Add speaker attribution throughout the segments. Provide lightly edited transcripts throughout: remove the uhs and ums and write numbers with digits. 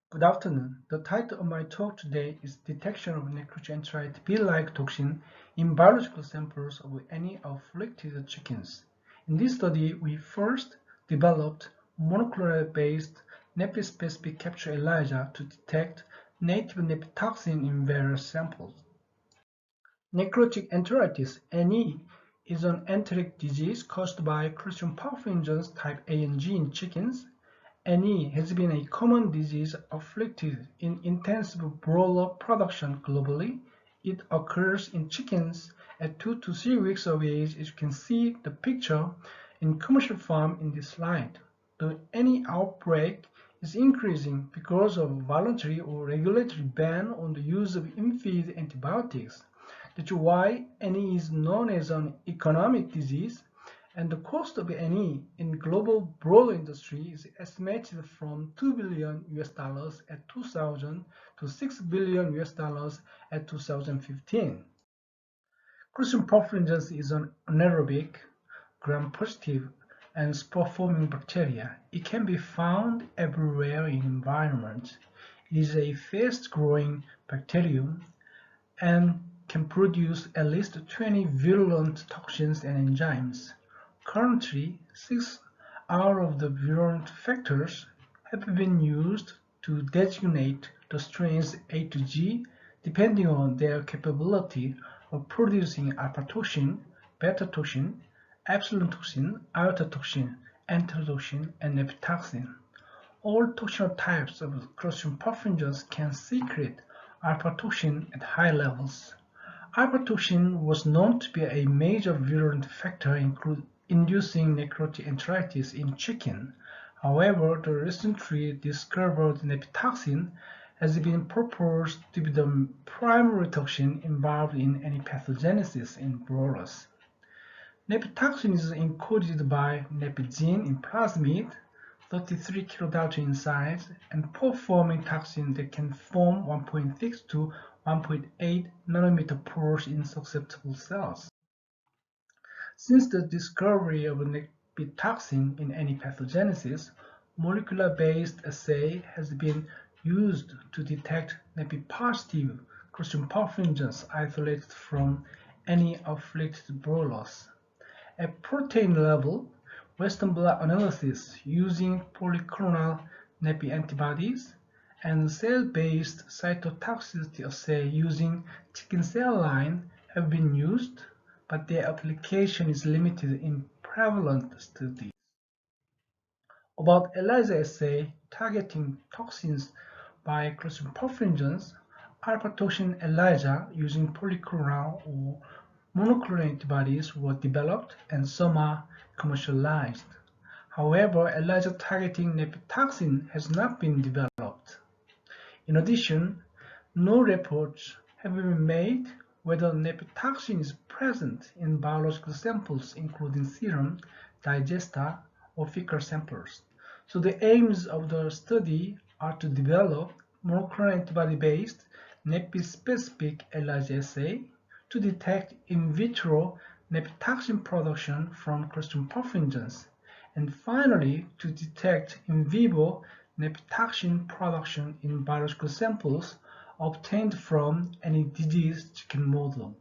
Speaker 1: Good afternoon. The title of my talk today is Detection of Necrotic Enteritis bee-like toxin in biological samples of any afflicted chickens. In this study, we first developed monoclonal-based nepi-specific capture ELISA to detect native nepi toxin in various samples. Necrotic enteritis (NE) is an enteric disease caused by Clostridium perfringens type A and G in chickens. NE has been a common disease afflicted in intensive broiler production globally. It occurs in chickens at 2 to 3 weeks of age, as you can see the picture in commercial farm in this slide. The NE outbreak is increasing because of voluntary or regulatory ban on the use of in-feed antibiotics. That's why NE is known as an economic disease, and the cost of NE in global broiler industry is estimated from $2 billion at 2000 to $6 billion at 2015. Clostridium perfringens is an anaerobic, gram-positive, and spore-forming bacteria. It can be found everywhere in environments. It is a fast-growing bacterium and can produce at least 20 virulent toxins and enzymes. Currently, 6 out of the virulent factors have been used to designate the strains A to G depending on their capability of producing alpha-toxin, beta-toxin, epsilon toxin, iota-toxin, enterotoxin, and nephitoxin. All toxinal types of Clostridium perfringens can secrete alpha-toxin at high levels. Alpha-toxin was known to be a major virulent factor inducing necrotic enteritis in chicken. However, the recently discovered nephitoxin has been proposed to be the primary toxin involved in any pathogenesis in broilers. Nephitoxin is encoded by nepigene in plasmid, 33 kilodalton in size, and pore-forming toxin that can form 1.6 to 1.8 nanometer pores in susceptible cells. Since the discovery of nephitoxin in any pathogenesis, molecular-based assay has been used to detect nepi-positive Clostridium perfringens isolated from any afflicted broilers. At protein level, Western blot analysis using polyclonal nepi antibodies and cell-based cytotoxicity assay using chicken cell line have been used, but their application is limited in prevalent studies. About ELISA assay targeting toxins by Clostridium perfringens, alpha-toxin ELISA using polyclonal or monoclonal antibodies were developed and some are commercialized. However, ELISA targeting nephitoxin has not been developed. In addition, no reports have been made whether nephitoxin is present in biological samples including serum, digesta, or fecal samples. So the aims of the study are to develop monoclonal antibody-based nepi-specific ELISA assay to detect in vitro nephitoxin production from Clostridium perfringens, and finally to detect in vivo nephitoxin production in biological samples obtained from any diseased chicken model.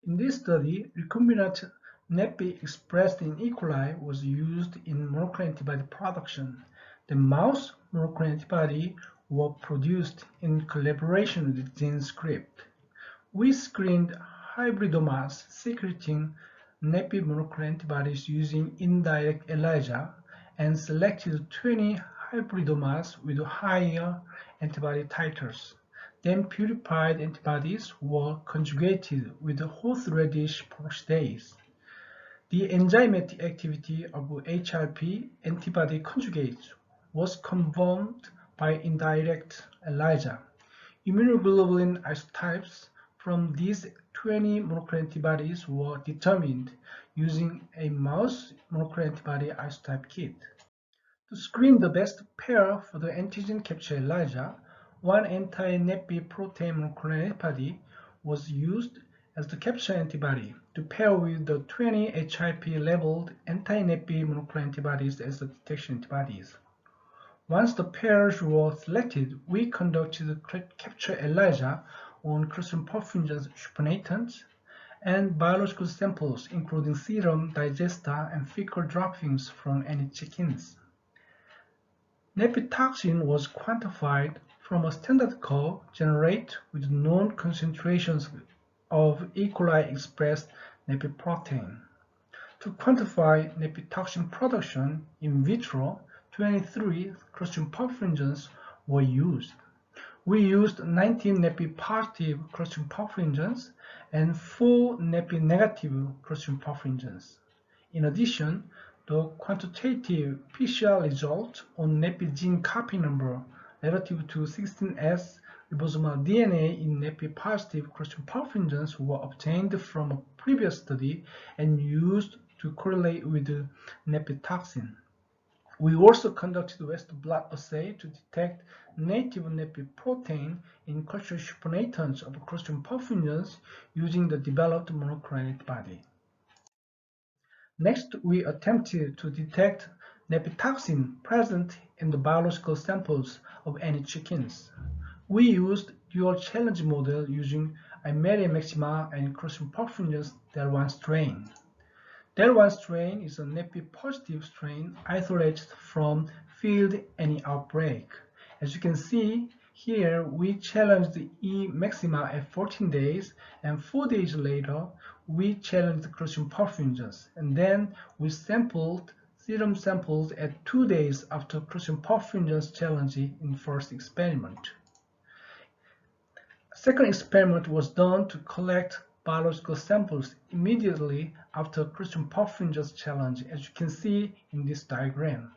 Speaker 1: In this study, recombinant nepi expressed in E. coli was used in monoclonal antibody production. The mouse monoclonal antibody were produced in collaboration with GeneScript. We screened hybridomas secreting nepi monoclonal antibodies using indirect ELISA and selected 20 hybridomas with higher antibody titers. Then purified antibodies were conjugated with horseradish peroxidase. The enzymatic activity of HRP antibody conjugates was confirmed by indirect ELISA. Immunoglobulin isotypes from these 20 monoclonal antibodies were determined using a mouse monoclonal antibody isotype kit. To screen the best pair for the antigen capture ELISA, one anti-nepi protein monoclonal antibody was used as the capture antibody to pair with the 20 HIP labeled anti-nepi monoclonal antibodies as the detection antibodies. Once the pairs were selected, we conducted capture ELISA on Clostridium perfringens supinatans and biological samples including serum, digesta, and fecal droppings from any chickens. Toxin was quantified from a standard curve generated with known concentrations of E. coli-expressed protein. To quantify toxin production in vitro, 23 Clostridium perfringens were used. We used 19 positive Clostridium perfringens and 4 negative Clostridium perfringens. In addition, the quantitative PCR result on gene copy number relative to 16S ribosomal DNA in positive Clostridium perfringens were obtained from a previous study and used to correlate with the toxin. We also conducted Western blot assay to detect native protein in culture supinatans of Clostridium perfringens using the developed monoclonal antibody. Next, we attempted to detect toxin present in the biological samples of any chickens. We used dual challenge model using Eimeria maxima and Clostridium perfringens Del1 strain. Del1 strain is a positive strain isolated from field any outbreak. As you can see here, we challenged the E maxima at 14 days, and 4 days later, we challenged the Clostridium perfringens, and then we sampled serum samples at 2 days after Clostridium perfringens challenge in first experiment. A second experiment was done to collect biological samples immediately after Clostridium perfringens challenge, as you can see in this diagram.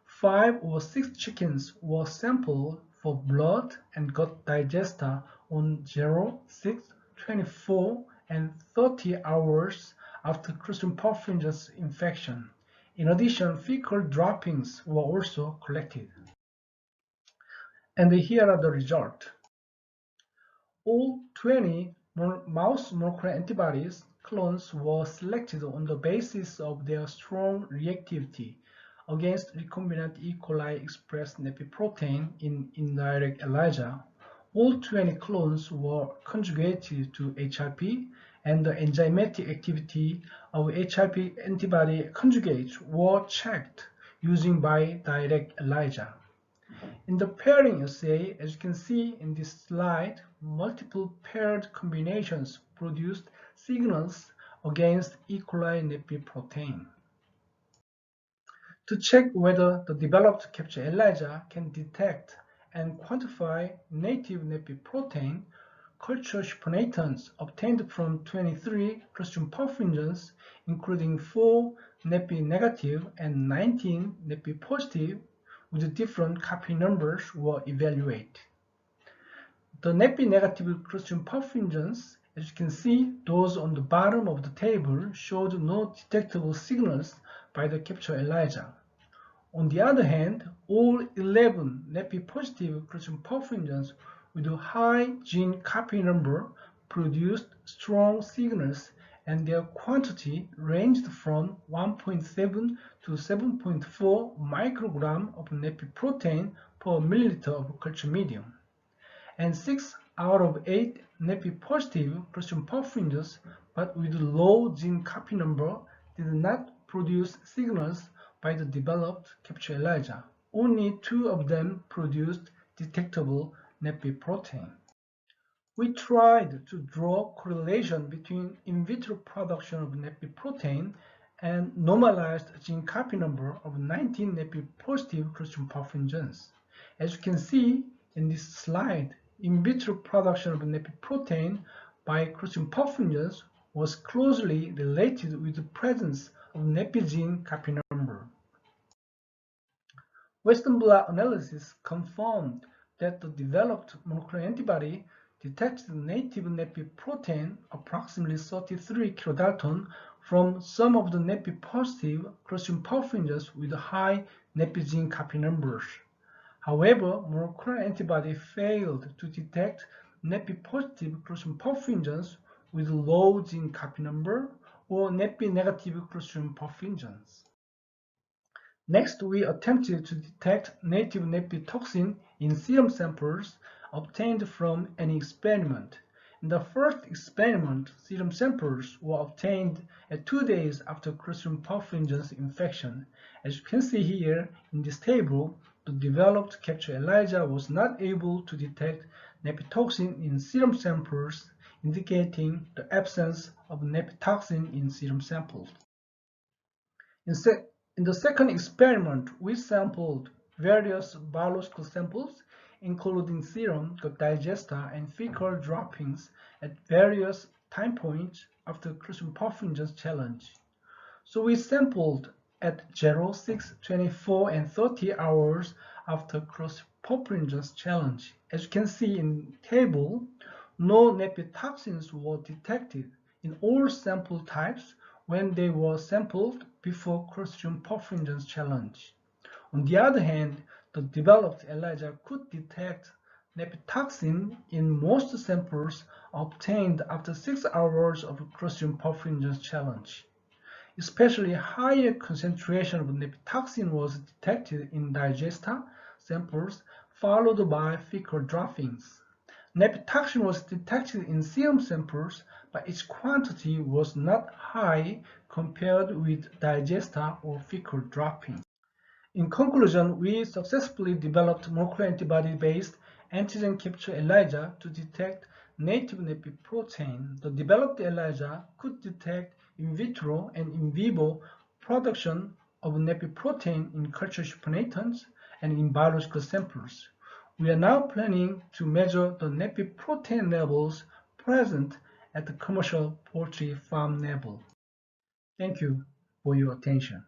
Speaker 1: 5 or 6 chickens were sampled for blood and gut digesta on 0, 6, 24, and 30 hours after Clostridium perfringens infection. In addition, fecal droppings were also collected. And here are the results. All 20 mouse monoclonal antibodies clones were selected on the basis of their strong reactivity against recombinant E. coli-expressed protein in indirect ELISA. All 20 clones were conjugated to HRP, and the enzymatic activity of HRP antibody conjugates were checked using bidirect ELISA. In the pairing assay, as you can see in this slide, multiple paired combinations produced signals against E. coli protein. To check whether the developed capture ELISA can detect and quantify native protein, culture supinatans obtained from 23 Clostridium perfringens, including 4 negative and 19 positive, with different copy numbers were evaluated. The negative Clostridium perfringens, as you can see, those on the bottom of the table showed no detectable signals by the capture ELISA. On the other hand, all 11 positive Clostridium perfringens with a high gene copy number produced strong signals, and their quantity ranged from 1.7 to 7.4 microgram of protein per milliliter of culture medium. And 6 out of 8 positive Clostridium perfringens, but with low gene copy number, did not produce signals by the developed capture ELISA. Only 2 of them produced detectable protein. We tried to draw correlation between in vitro production of protein and normalized gene copy number of 19 positive Clostridium perfringens. As you can see in this slide, in vitro production of protein by Clostridium perfringens was closely related with the presence of gene copy number. Western blot analysis confirmed that the developed monoclonal antibody detected native protein approximately 33 kilodalton from some of the positive Clostridium perfringens with high gene copy numbers. However, monoclonal antibody failed to detect positive Clostridium perfringens with low gene copy number or negative Clostridium perfringens. Next, we attempted to detect native nepi toxin in serum samples obtained from an experiment. In the first experiment, serum samples were obtained at 2 days after Clostridium perfringens infection. As you can see here in this table, the developed capture ELISA was not able to detect nepi-toxin in serum samples, indicating the absence of nepi-toxin in serum samples. In the second experiment, we sampled various biological samples, including serum, gut digesta, and fecal droppings at various time points after Clostridium perfringens challenge. So we sampled at 0, 6, 24, and 30 hours after Clostridium perfringens challenge. As you can see in the table, no nepi-toxins were detected in all sample types when they were sampled before Clostridium perfringens challenge. On the other hand, the developed ELISA could detect nepi-toxin in most samples obtained after 6 hours of Clostridium perfringens challenge. Especially higher concentration of nepi-toxin was detected in digesta samples, followed by fecal droppings. Nepi-toxin was detected in serum samples, but its quantity was not high compared with digesta or fecal droppings. In conclusion, we successfully developed monoclonal antibody-based antigen capture ELISA to detect native nepi protein. The developed ELISA could detect in vitro and in vivo production of nepi protein in culture supernatant and in biological samples. We are now planning to measure the nepi protein levels present at the commercial poultry farm level. Thank you for your attention.